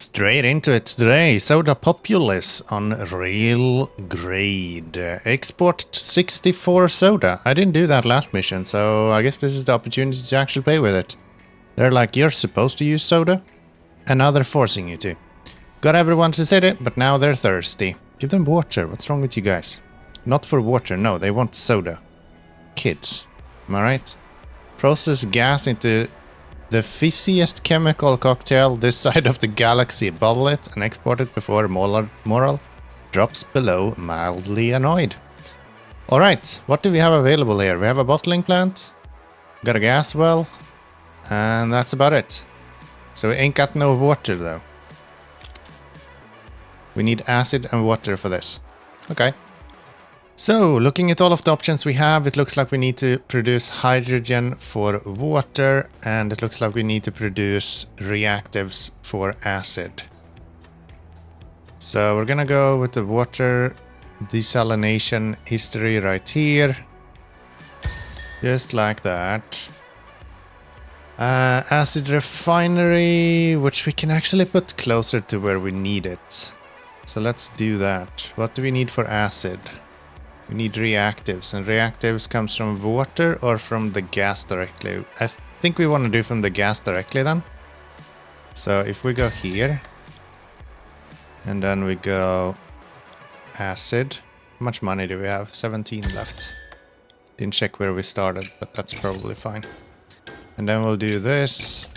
Straight into it today. Soda Populace on RAILGRADE. Export 64 soda. I didn't do that last mission, so I guess this is the opportunity to actually play with it. They're like, you're supposed to use soda, and now they're forcing you to. Got everyone to city, but now they're thirsty. Give them water. What's wrong with you guys? Not for water, no, they want soda. Kids. Am I right? Process gas into the fizziest chemical cocktail this side of the galaxy. Bottle it and export it before moral drops below mildly annoyed. Alright, what do we have available here? We have a bottling plant, got a gas well, and that's about it. So we ain't got no water though. We need acid and water for this. Okay. So, looking at all of the options we have, it looks like we need to produce hydrogen for water, and it looks like we need to produce reactives for acid. So, we're gonna go with the water desalination history right here. Just like that. Acid refinery, which we can actually put closer to where we need it. So, let's do that. What do we need for acid? We need reactives, and reactives comes from water or from the gas directly. I think we want to do from the gas directly then. So if we go here, and then we go acid. How much money do we have? 17 left. Didn't check where we started, but that's probably fine. And then we'll do this.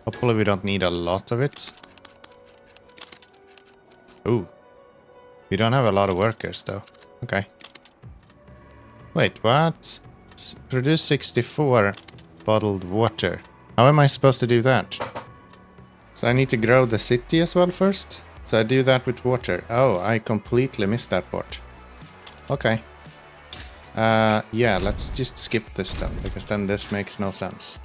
Hopefully we don't need a lot of it. Ooh. We don't have a lot of workers though. Okay. Wait, what? Produce 64 bottled water. How am I supposed to do that? So I need to grow the city as well first? So I do that with water. Oh, I completely missed that part. Okay. Yeah, let's just skip this then, because then this makes no sense.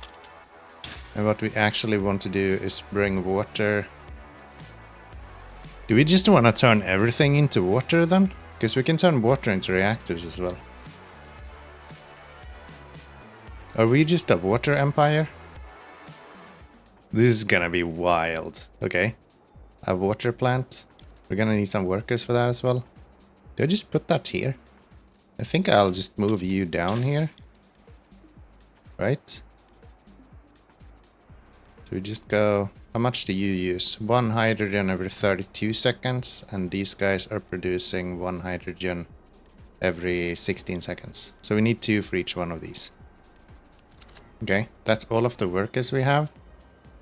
And what we actually want to do is bring water. Do we just want to turn everything into water then? Because we can turn water into reactors as well. Are we just a water empire? This is gonna be wild. Okay. A water plant. We're gonna need some workers for that as well. Do I just put that here? I think I'll just move you down here. Right? So we just go... How much do you use? 1 hydrogen every 32 seconds. And these guys are producing 1 hydrogen every 16 seconds. So we need 2 for each one of these. Okay, that's all of the workers we have.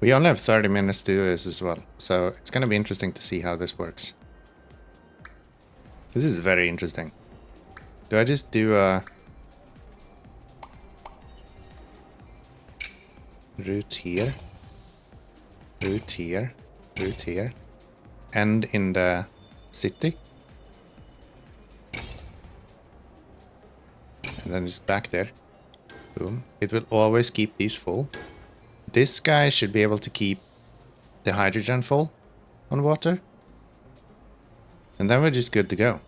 We only have 30 minutes to do this as well, so it's gonna be interesting to see how this works. This is very interesting. Do I just do a route here, route here, route here, and in the city? And then it's back there. Boom. It will always keep these full. This guy should be able to keep the hydrogen full on water. And then we're just good to go.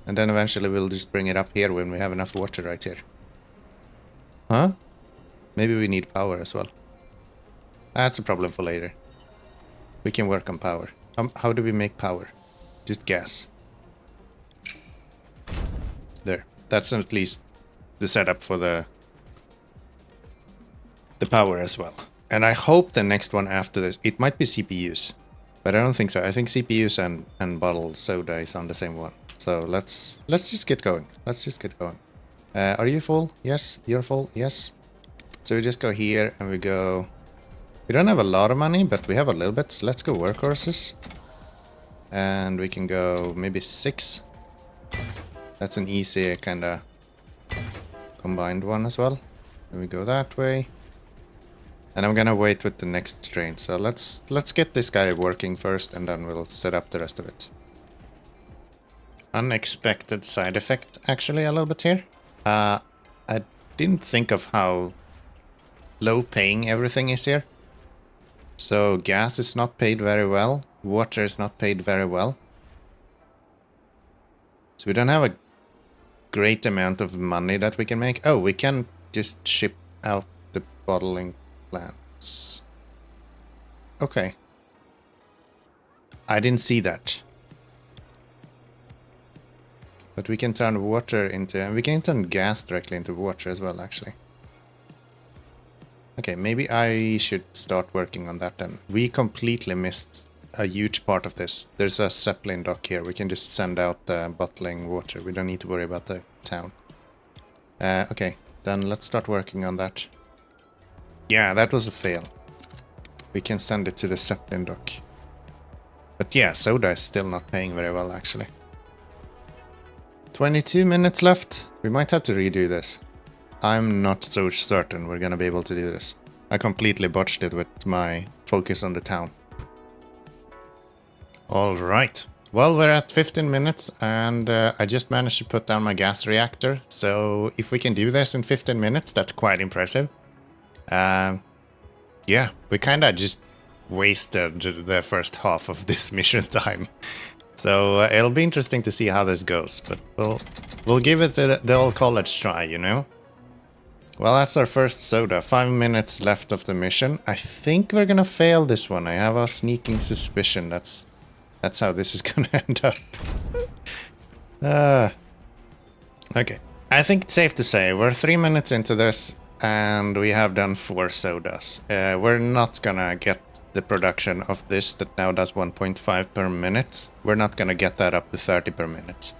And then eventually we'll just bring it up here when we have enough water right here. Huh? Maybe we need power as well. That's a problem for later. We can work on power. How do we make power? Just gas. There. That's at least the setup for the power as well. And I hope the next one after this, it might be CPUs, but I don't think so. I think CPUs and bottled soda is on the same one. So let's just get going. Let's just get going. Are you full? Yes. You're full? Yes. So we just go here and we go... We don't have a lot of money, but we have a little bit. So let's go workhorses. And we can go maybe 6. That's an easy kind of combined one as well. And we go that way. And I'm gonna wait with the next train. So let's get this guy working first, and then we'll set up the rest of it. Unexpected side effect, actually, a little bit here. I didn't think of how low paying everything is here. So gas is not paid very well. Water is not paid very well. So we don't have a great amount of money that we can make. Oh, we can just ship out the bottling plants. Okay. I didn't see that. But we can turn water into... And we can turn gas directly into water as well, actually. Okay, maybe I should start working on that then. We completely missed a huge part of this. There's a Zeppelin dock here. We can just send out the bottling water. We don't need to worry about the town. Okay, then let's start working on that. Yeah, that was a fail. We can send it to the Zeppelin dock. But yeah, soda is still not paying very well, actually. 22 minutes left. We might have to redo this. I'm not so certain we're gonna be able to do this. I completely botched it with my focus on the town. Alright. Well, we're at 15 minutes and I just managed to put down my gas reactor. So if we can do this in 15 minutes, that's quite impressive. Yeah, we kinda just wasted the first half of this mission time. So it'll be interesting to see how this goes, but we'll give it the old college try, you know? Well, that's our first soda. 5 minutes left of the mission. I think we're gonna fail this one. I have a sneaking suspicion that's how this is gonna end up. Okay. I think it's safe to say we're 3 minutes into this and we have done 4 sodas. We're not gonna get the production of this that now does 1.5 per minute. We're not gonna get that up to 30 per minute.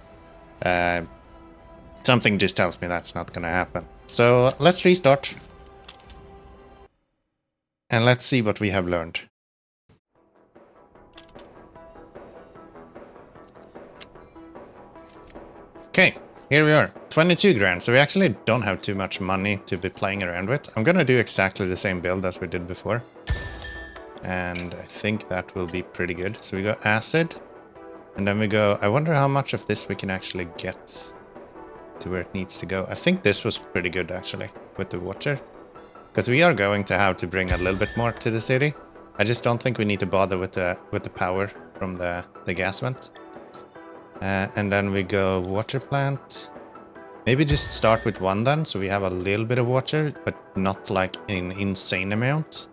Something just tells me that's not gonna happen. So let's restart. And let's see what we have learned. Okay, here we are. 22 grand. So we actually don't have too much money to be playing around with. I'm gonna do exactly the same build as we did before. And I think that will be pretty good. So we go acid. And then we go... I wonder how much of this we can actually get to where it needs to go. I think this was pretty good actually with the water, because we are going to have to bring a little bit more to the city. I just don't think we need to bother with the power from the gas vent. And then we go water plant. Maybe just start with 1 then, so we have a little bit of water, but not like an insane amount.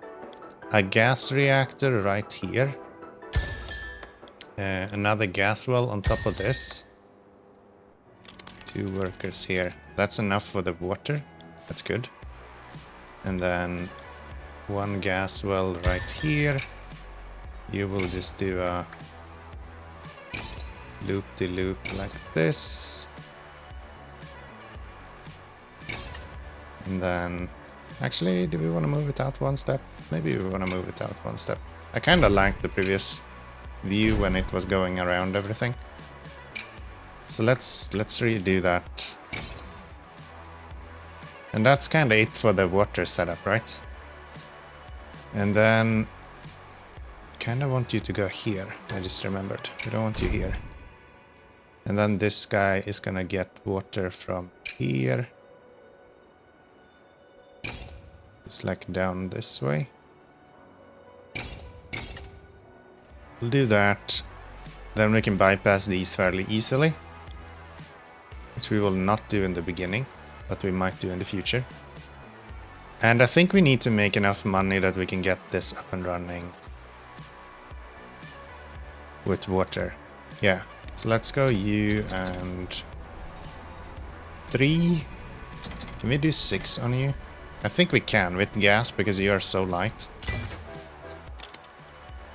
A gas reactor right here. Another gas well on top of this. 2 workers here. That's enough for the water. That's good. And then 1 gas well right here. You will just do a loop-de-loop like this. And then... Actually, do we want to move it out 1 step? Maybe we want to move it out 1 step. I kind of liked the previous view when it was going around everything. So let's redo that. And that's kind of it for the water setup, right? And then kind of want you to go here. I just remembered. I don't want you here. And then this guy is gonna get water from here. It's like down this way. We'll do that. Then we can bypass these fairly easily. Which we will not do in the beginning, but we might do in the future. And I think we need to make enough money that we can get this up and running with water. Yeah, so let's go you and 3. Can we do 6 on you? I think we can with gas because you are so light.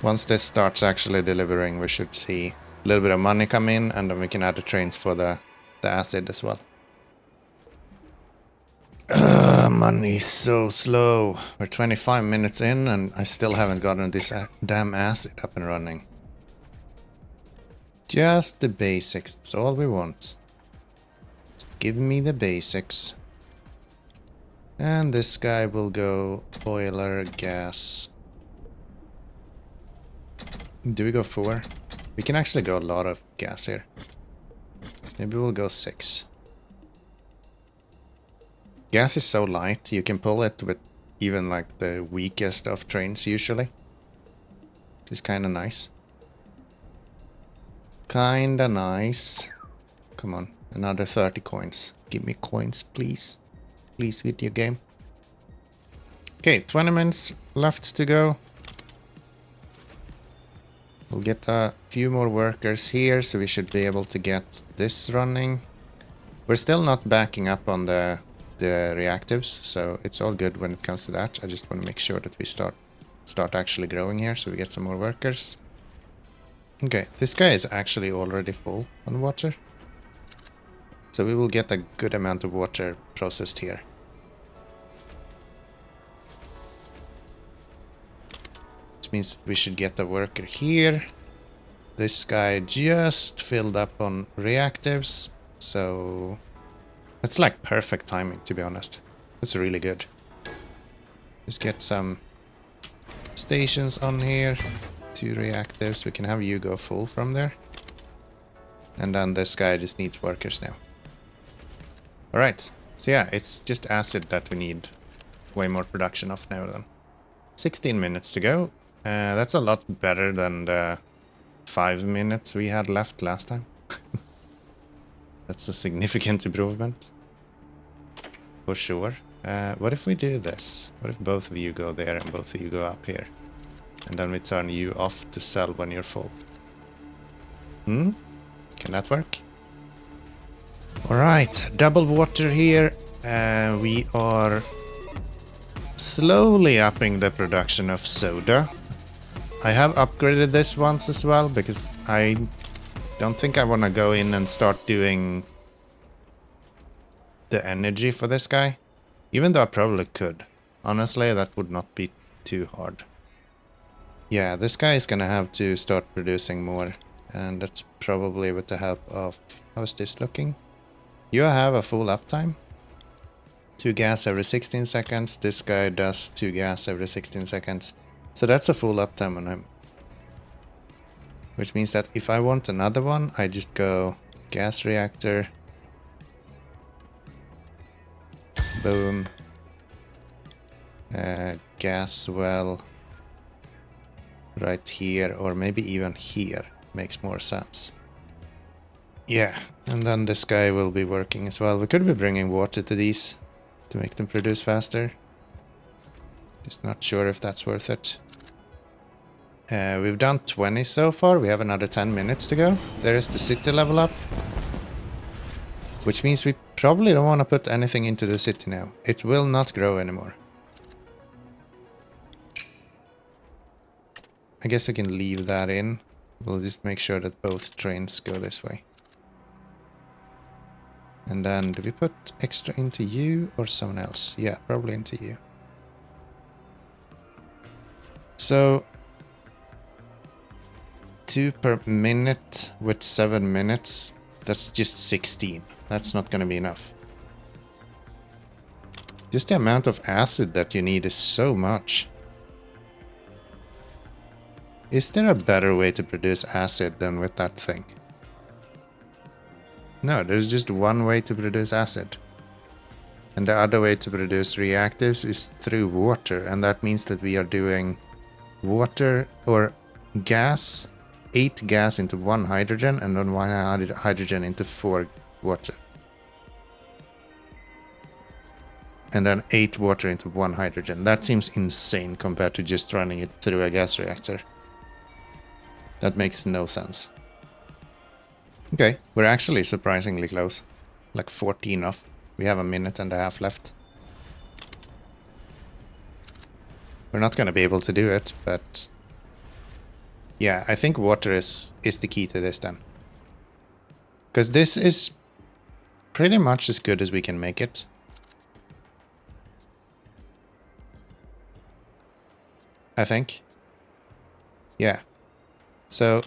Once this starts actually delivering, we should see a little bit of money come in, and then we can add the trains for the acid as well. Money is so slow. We're 25 minutes in and I still haven't gotten this damn acid up and running. Just the basics, that's all we want. Just give me the basics. And this guy will go boiler, gas. Do we go 4? We can actually go a lot of gas here. Maybe we'll go 6. Gas is so light, you can pull it with even like the weakest of trains usually. Which is kinda nice. Kinda nice. Come on, another 30 coins. Give me coins, please. Please, video game. Okay, 20 minutes left to go. We'll get a few more workers here, so we should be able to get this running. We're still not backing up on the reactives, so it's all good when it comes to that. I just want to make sure that we start actually growing here, so we get some more workers. Okay, this guy is actually already full on water. So we will get a good amount of water processed here. Which means we should get a worker here. This guy just filled up on reactives, so that's like perfect timing, to be honest. That's really good. Just get some stations on here. 2 reactors. We can have you go full from there. And then this guy just needs workers now. Alright. So yeah, it's just acid that we need way more production of now then. 16 minutes to go. That's a lot better than the 5 minutes we had left last time. That's a significant improvement. For sure. What if we do this? What if both of you go there and both of you go up here? And then we turn you off to sell when you're full. Can that work? Alright, double water here. We are slowly upping the production of soda. I have upgraded this once as well, because I don't think I want to go in and start doing the energy for this guy. Even though I probably could. Honestly, that would not be too hard. Yeah, this guy is gonna have to start producing more. And that's probably with the help of... How's this looking? You have a full uptime. 2 gas every 16 seconds. This guy does 2 gas every 16 seconds. So that's a full uptime on him. Which means that if I want another one, I just go gas reactor. Boom. Gas well. Right here, or maybe even here. Makes more sense. Yeah, and then this guy will be working as well. We could be bringing water to these to make them produce faster. Just not sure if that's worth it. We've done 20 so far. We have another 10 minutes to go. There is the city level up. Which means we probably don't want to put anything into the city now. It will not grow anymore. I guess we can leave that in. We'll just make sure that both trains go this way. And then, do we put extra into you or someone else? Yeah, probably into you. So, 2 per minute with 7 minutes. That's just 16. That's not gonna be enough. Just the amount of acid that you need is so much. Is there a better way to produce acid than with that thing? No, there's just one way to produce acid. And the other way to produce reactives is through water. And that means that we are doing water or gas, 8 gas into 1 hydrogen, and then 1 hydrogen into 4 water. And then 8 water into 1 hydrogen. That seems insane compared to just running it through a gas reactor. That makes no sense. Okay, we're actually surprisingly close. Like 14 off. We have a minute and a half left. We're not going to be able to do it, but... yeah, I think water is the key to this then. Because this is pretty much as good as we can make it. I think. Yeah. So...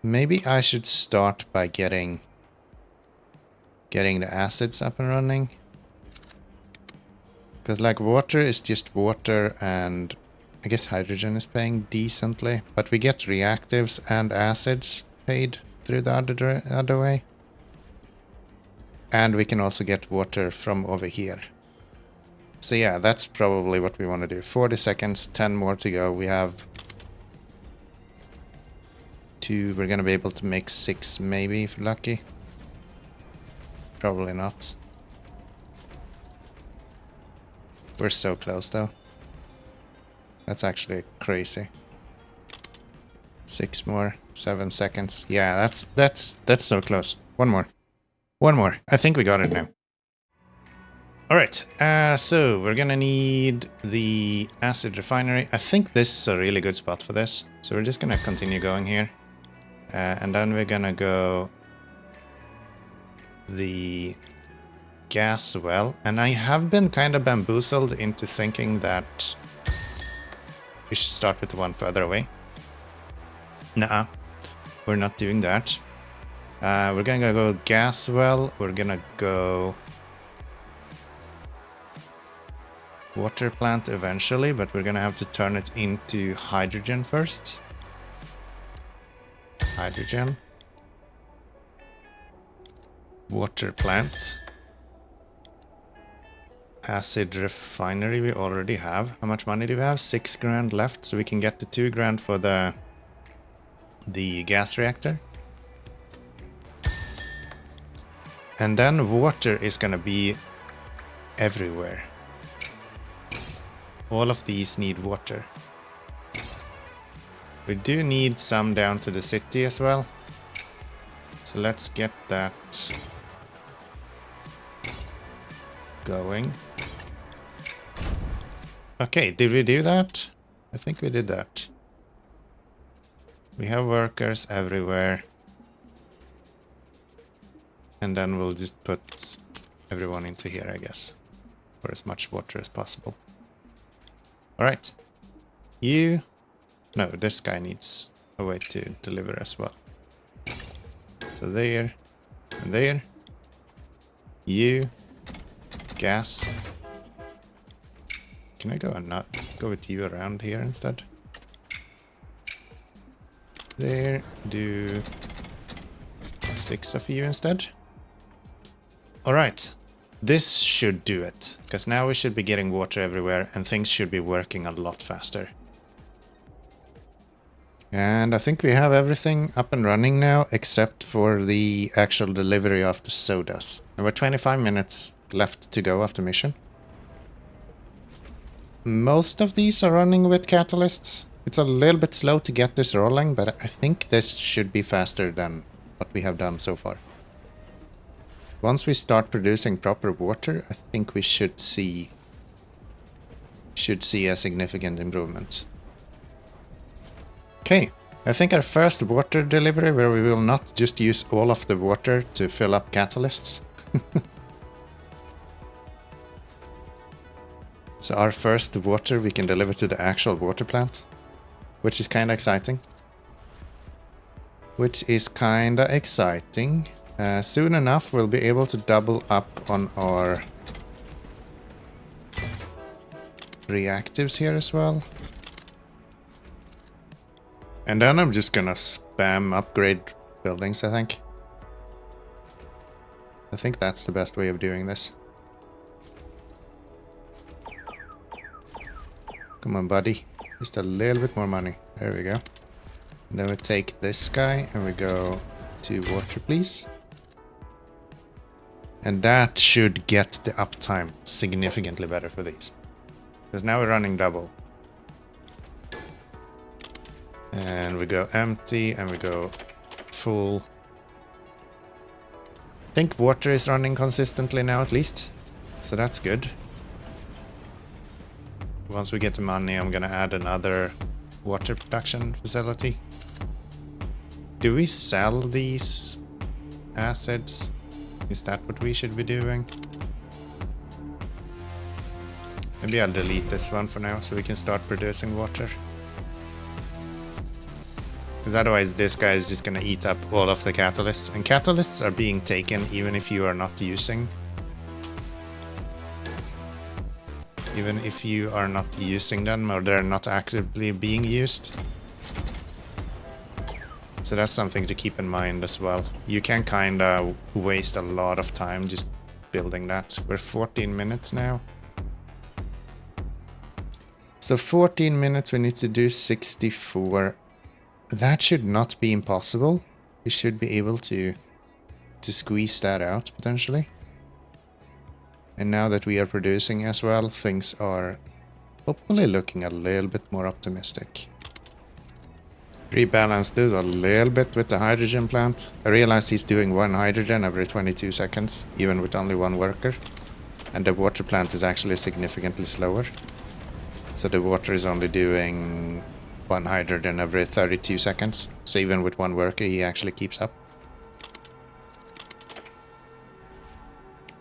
maybe I should start by getting the acids up and running. Because like water is just water, and I guess hydrogen is paying decently. But we get reactives and acids paid through the other way. And we can also get water from over here. So yeah, that's probably what we want to do. 40 seconds, 10 more to go. We have 2. We're going to be able to make 6 maybe if lucky. Probably not. We're so close though. That's actually crazy. 6 more, 7 seconds. Yeah, that's so close. One more. One more. I think we got it now. Alright, so we're gonna need the acid refinery. I think this is a really good spot for this. So we're just gonna continue going here. And then we're gonna go the gas well. And I have been kind of bamboozled into thinking that we should start with the one further away. Nuh-uh, we're not doing that. We're gonna go gas well. We're gonna go water plant eventually, but we're gonna have to turn it into hydrogen first. Hydrogen. Water plant. Acid refinery we already have. How much money do we have? 6 grand left, so we can get the 2 grand for the gas reactor. And then water is gonna be everywhere. All of these need water. We do need some down to the city as well. So let's get that going. Okay, did we do that? I think we did that. We have workers everywhere. And then we'll just put everyone into here, I guess. For as much water as possible. Alright. You... No, this guy needs a way to deliver as well. So there. And there. You. Gas. Can I go and not go with you around here instead? There. Do 6 of you instead. Alright. This should do it, because now we should be getting water everywhere and things should be working a lot faster. And I think we have everything up and running now, except for the actual delivery of the sodas. And we're 25 minutes left to go after mission. Most of these are running with catalysts. It's a little bit slow to get this rolling, but I think this should be faster than what we have done so far. Once we start producing proper water, I think we should see a significant improvement. Okay, I think our first water delivery, where we will not just use all of the water to fill up catalysts. So our first water we can deliver to the actual water plant, which is kind of exciting. Soon enough, we'll be able to double up on our reactives here as well. And then I'm just gonna spam upgrade buildings, I think. I think that's the best way of doing this. Come on, buddy. Just a little bit more money. There we go. And then we take this guy and we go to water, please. And that should get the uptime significantly better for these. Because now we're running double. And we go empty and we go full. I think water is running consistently now at least. So that's good. Once we get the money, I'm gonna add another water production facility. Do we sell these acids? Is that what we should be doing? Maybe I'll delete this one for now so we can start producing water. Because otherwise this guy is just gonna eat up all of the catalysts. And catalysts are being taken even if you are not using. Even if you are not using them or they're not actively being used. So that's something to keep in mind as well. You can kind of waste a lot of time just building that. We're 14 minutes now. So 14 minutes, we need to do 64. That should not be impossible. We should be able to squeeze that out potentially. And now that we are producing as well, things are hopefully looking a little bit more optimistic. Rebalance this a little bit with the hydrogen plant. I realized he's doing 1 hydrogen every 22 seconds, even with only 1 worker. And the water plant is actually significantly slower. So the water is only doing 1 hydrogen every 32 seconds. So even with 1 worker, he actually keeps up.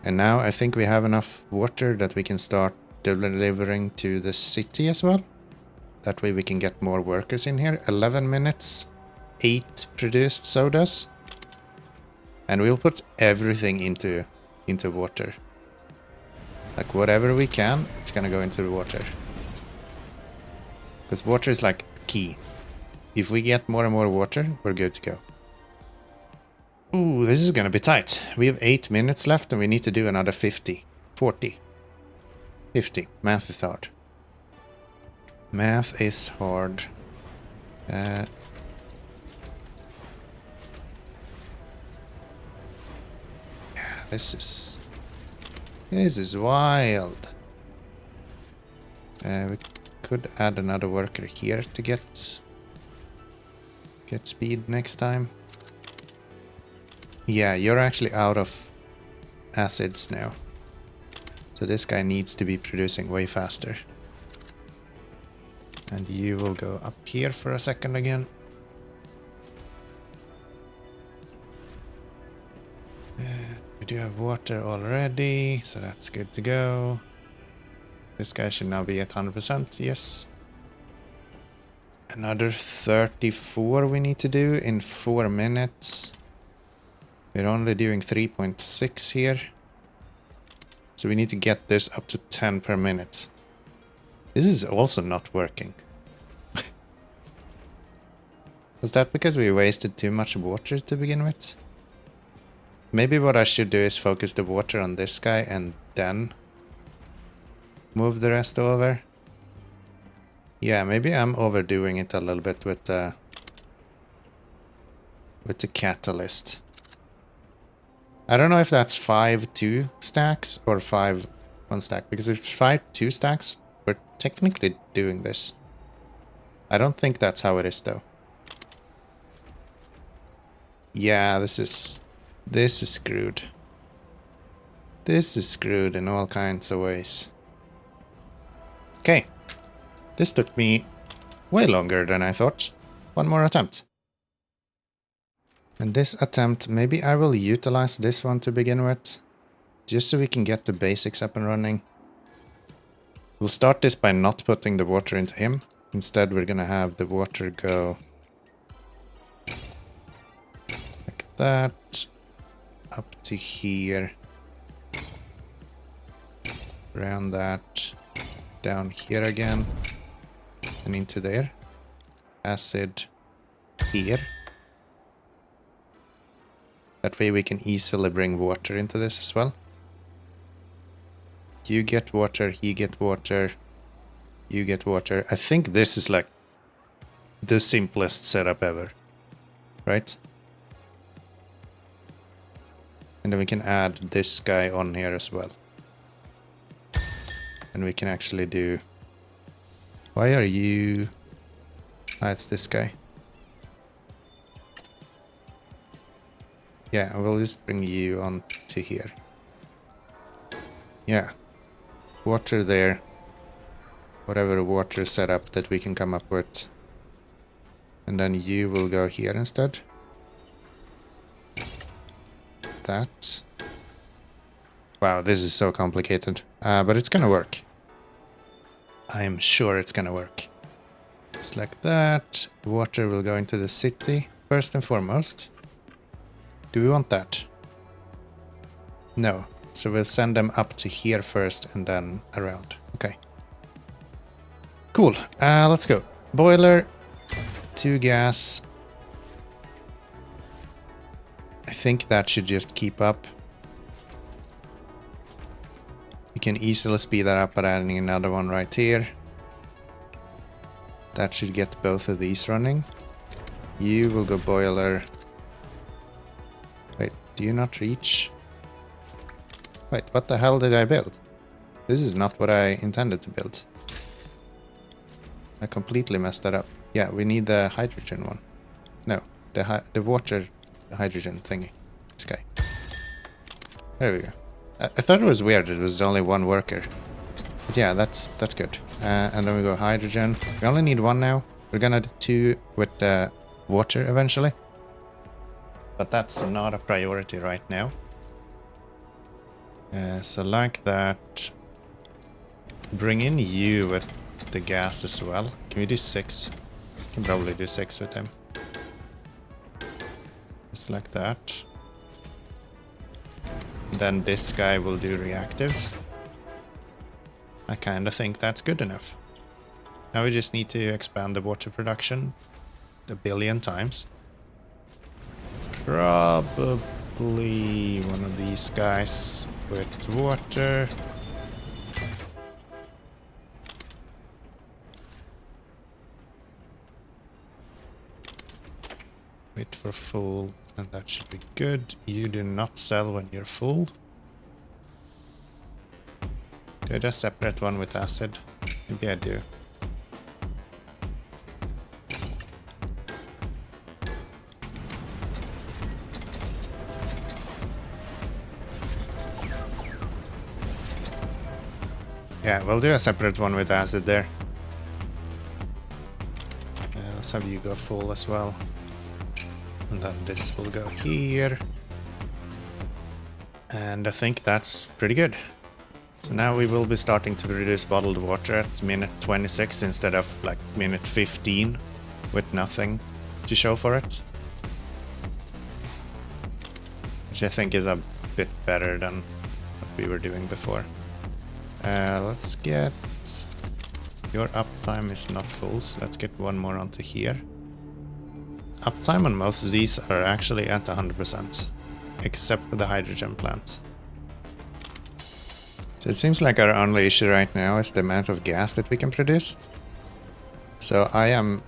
And now I think we have enough water that we can start delivering to the city as well. That way we can get more workers in here. 11 minutes, 8 produced sodas. And we'll put everything into water. Like whatever we can, it's gonna go into the water. Because water is like key. If we get more and more water, we're good to go. Ooh, this is gonna be tight. We have 8 minutes left and we need to do another 50. 40. 50. Math is hard. Math is hard. Yeah, this is wild. We could add another worker here to get speed next time. Yeah, you're actually out of acids now. So this guy needs to be producing way faster. And you will go up here for a second again. We do have water already, so that's good to go. This guy should now be at 100%, yes. Another 34 we need to do in 4 minutes. We're only doing 3.6 here. So we need to get this up to 10 per minute. This is also not working. Was that because we wasted too much water to begin with? Maybe what I should do is focus the water on this guy and then move the rest over. Yeah, maybe I'm overdoing it a little bit with the catalyst. I don't know if that's 5 2 stacks or 5 1 stack, because if it's 5 2 stacks, we're technically doing this. I don't think that's how it is though. Yeah, this is screwed. This is screwed in all kinds of ways. Okay. This took me way longer than I thought. 1 more attempt. And this attempt, maybe I will utilize this one to begin with. Just so we can get the basics up and running. We'll start this by not putting the water into him. Instead, we're gonna have the water go like that. Up to here. Around that. Down here again. And into there. Acid here. That way we can easily bring water into this as well. You get water, he get water, you get water. I think this is like the simplest setup ever, right? And then we can add this guy on here as well. And we can actually do... Why are you... Ah, it's this guy. Yeah, we'll just bring you on to here. Yeah. Water there. Whatever water setup that we can come up with. And then you will go here instead. That. Wow, this is so complicated. But it's gonna work. I'm sure it's gonna work. Just like that. Water will go into the city first and foremost. Do we want that? No. So we'll send them up to here first and then around. Okay. Cool. Let's go. Boiler. 2 gas. I think that should just keep up. You can easily speed that up by adding another one right here. That should get both of these running. You will go boiler. Wait, do you not reach? Wait, what the hell did I build? This is not what I intended to build. I completely messed that up. Yeah, we need the hydrogen one. No, the water hydrogen thingy. This guy. There we go. I thought it was weird. It was only one worker. But yeah, that's good. And then we go hydrogen. We only need one now. We're gonna do 2 with the water eventually. But that's not a priority right now. So like that. Bring in you with the gas as well. Can we do 6? Can probably do 6 with him. Just like that. Then this guy will do reactives. I kinda think that's good enough. Now we just need to expand the water production a billion times. Probably one of these guys with water. Wait for full, and that should be good. You do not sell when you're full. Do I just separate one with acid? Maybe I do. Yeah, we'll do a separate one with acid there. Let's have you go full as well. And then this will go here. And I think that's pretty good. So now we will be starting to produce bottled water at minute 26 instead of like minute 15 with nothing to show for it. Which I think is a bit better than what we were doing before. Let's get... Your uptime is not full, so let's get one more onto here. Uptime on most of these are actually at 100%, except for the hydrogen plant. So it seems like our only issue right now is the amount of gas that we can produce. So I am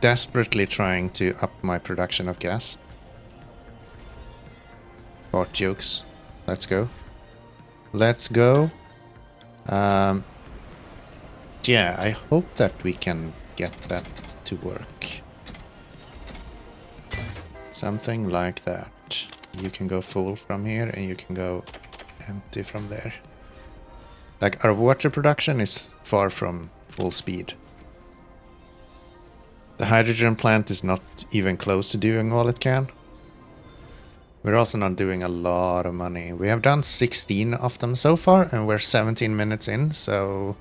desperately trying to up my production of gas. Fart jokes. Let's go. Let's go. Yeah, I hope that we can get that to work. Something like that. You can go full from here and you can go empty from there. Like, our water production is far from full speed. The hydrogen plant is not even close to doing all it can. We're also not doing a lot of money. We have done 16 of them so far and we're 17 minutes in, so...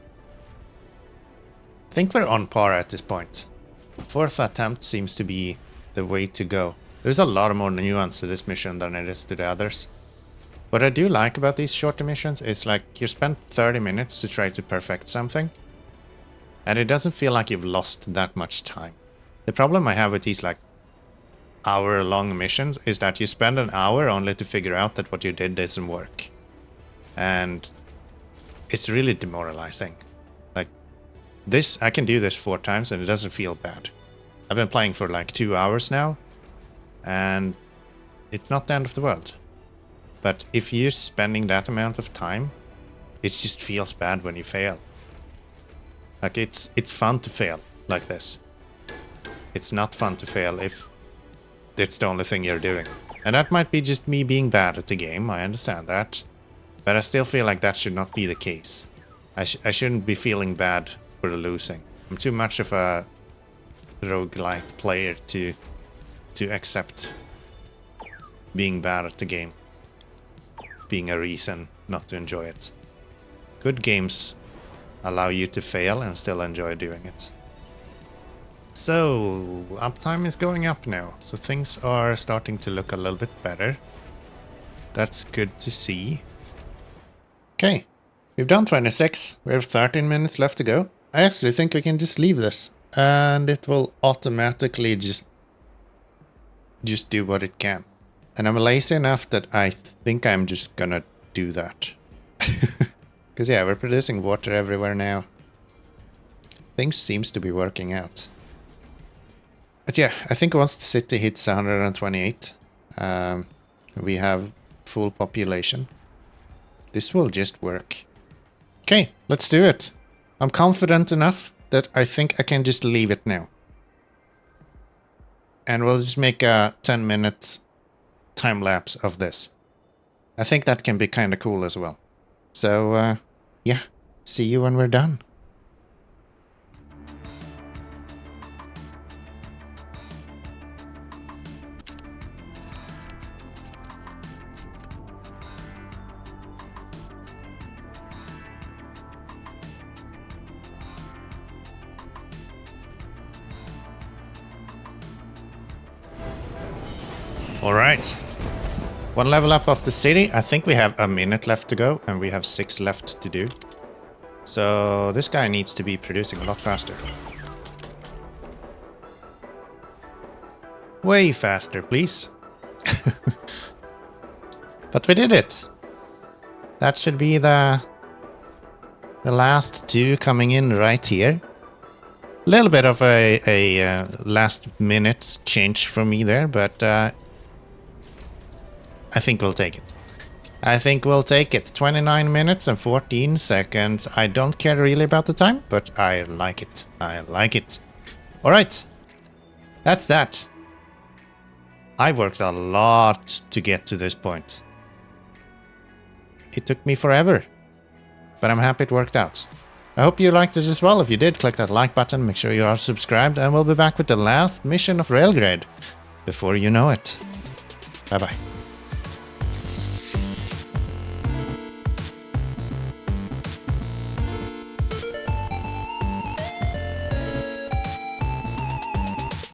I think we're on par at this point. 4th attempt seems to be the way to go. There's a lot more nuance to this mission than it is to the others. What I do like about these shorter missions is like you spend 30 minutes to try to perfect something. And it doesn't feel like you've lost that much time. The problem I have with these like hour-long missions is that you spend an hour only to figure out that what you did doesn't work. And it's really demoralizing. Like this, I can do this 4 times and it doesn't feel bad. I've been playing for like 2 hours now. And it's not the end of the world. But if you're spending that amount of time, it just feels bad when you fail. Like it's fun to fail like this. It's not fun to fail if it's the only thing you're doing. And that might be just me being bad at the game, I understand that. But I still feel like that should not be the case. I shouldn't be feeling bad for the losing. I'm too much of a roguelike player to accept being bad at the game being a reason not to enjoy it. Good games allow you to fail and still enjoy doing it. So, uptime is going up now, so things are starting to look a little bit better. That's good to see. Okay, we've done 26, we have 13 minutes left to go. I actually think we can just leave this, and it will automatically just do what it can. And I'm lazy enough that I think I'm just gonna do that. Because yeah, we're producing water everywhere now. Things seems to be working out. But yeah, I think once the city hits 128, we have full population. This will just work. Okay, let's do it. I'm confident enough that I think I can just leave it now. And we'll just make a 10-minute time lapse of this. I think that can be kind of cool as well. So, yeah, see you when we're done. All right. One level up of the city. I think we have a minute left to go, and we have 6 left to do. So this guy needs to be producing a lot faster. Way faster, please. But we did it. That should be the last 2 coming in right here. A little bit of a last minute change from me there, but I think we'll take it. I think we'll take it. 29 minutes and 14 seconds. I don't care really about the time, but I like it. I like it. All right. That's that. I worked a lot to get to this point. It took me forever, but I'm happy it worked out. I hope you liked it as well. If you did, click that like button. Make sure you are subscribed, and we'll be back with the last mission of RAILGRADE before you know it. Bye-bye.